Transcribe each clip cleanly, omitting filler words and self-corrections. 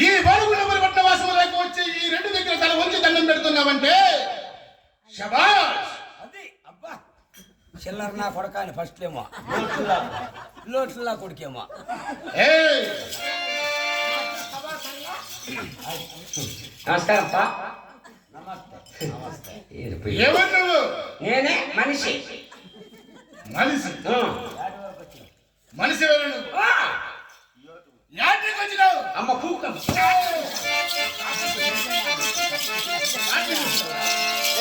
ఈ బడుగుల పట్టవాసములకు వచ్చి ఈ రెండు దగ్గర తల వంచి దండం పెడుతున్నావంటే శబాష్. అది అబ్బా చిల్లర నా కొడకాని ఫస్ట్ ఏమో లోట్లా కొడుకేమో. నమస్కారం అప్ప. ఎవరు నువ్వు? నేనే మనిషి. మనిషి మనిషి ఎవరు నువ్వు? యాత్రికి వచ్చినావు? అమ్మ పూక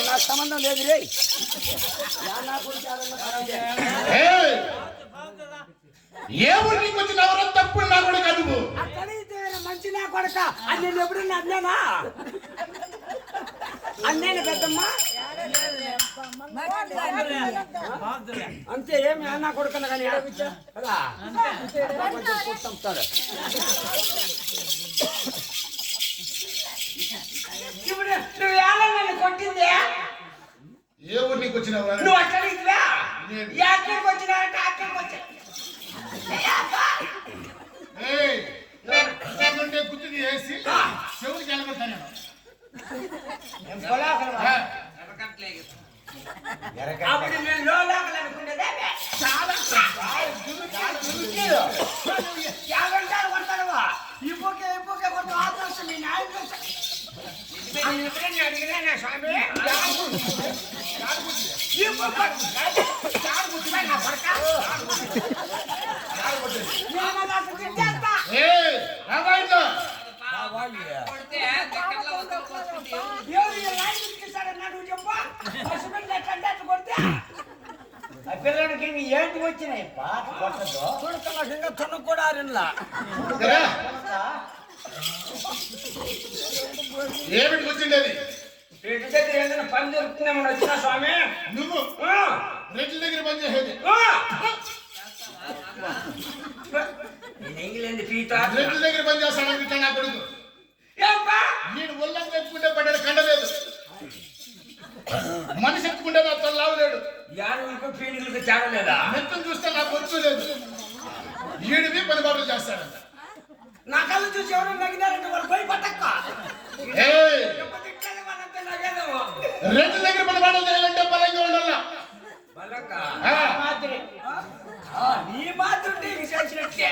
నాకు సంబంధం లేదు రే. ఏ ఊరికి వచ్చినావు? తప్పుడు నా కూడా కాదు. మంచి నా కొడక అన్నీ ఎప్పుడన్నా అన్నానా అన్నేను పెద్దమ్మ అంతే. ఏమి అన్నా కొడుకున్నా కానీ కదా కొట్టంతాడు. ఇప్పుడు నువ్వు ఏళ్ళని కొట్టిందే? ఏ ఊరికి వచ్చినావు? నువ్వు అక్కడికి యాత్రికి వచ్చినావంటే అక్కడికి వచ్చా. గుర్తు చేసి చెవులకి వెళ్ళగొడతాను. అప్పుడు నేను లోపల అనుకునేదే చాలా కొడతానువా. ఇప్పుకే కొట్టు ఆదర్శం మీ నాయకుడు అడిగినా స్వామి పిల్లలకి ఏంటి వచ్చినాయి పాట కొట్టదు కొడుకున్నా తను కూడా ఆరిన్లా ఏమిటి వచ్చిండేది? రెడ్డి దగ్గర ఏదైనా పని దొరుకుతుందేమని వచ్చినా స్వామి. నువ్వు రెడ్డి దగ్గర పని చేసేది? రెడ్డి దగ్గర పని చేస్తాను నా కొడుకు. నేను ఒళ్ళంగా ఎత్తుకుంటే పడ్డాడు కండలేదు, మనిషి ఎత్తుకుంటే నా తొలి లావలేడు. యాదవులకు పీడిలకు తేడలేదా? మెత్తను చూస్తే నాకు వచ్చు లేదు. ఈడివి పని బాటలు చేస్తాడంట. నా కళ్ళు చూసి ఎవరు నగినారంటే వాళ్ళు పోయి పట్టక్క. రెడ్డి దగ్గర పని బాటలు చేయాలంటే బలంగా ఉండాలా. నీ మాత్రం విశేషినట్లే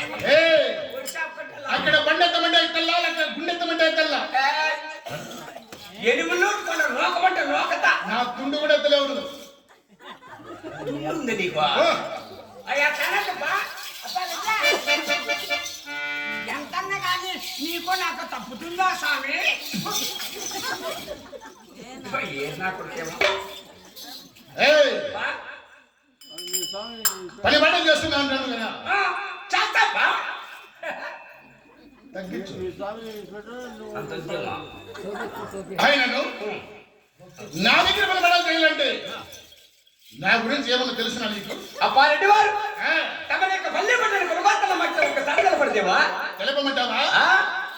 అక్కడ బండెత్తమంటే ఎత్తల్లా, అక్కడ గుండెత్తమంటే ఎత్తల్లా. ఎనుములు నోకమంటే నోకత. నా తుండు కూడా ఎత్తలేవు. ఉంది నీకు అయ్యా కనకప్పా. ఎంతన్నా కానీ నీకు నాకు తప్పుతుందా స్వామి? పని బాటలు చేస్తున్నా అంటాను కదా. చేస్తాపా ఆయనను నా దగ్గర పని బాటలు చేయాలంటే నా గురించి ఏమన్నా తెలుసునా నీకు? అప్పారెడ్డి వారు తమ యొక్క పల్లె పడ్డ కొలబాతల మధ్య ఒక సరళ పడితేవా తెలపమంటావా?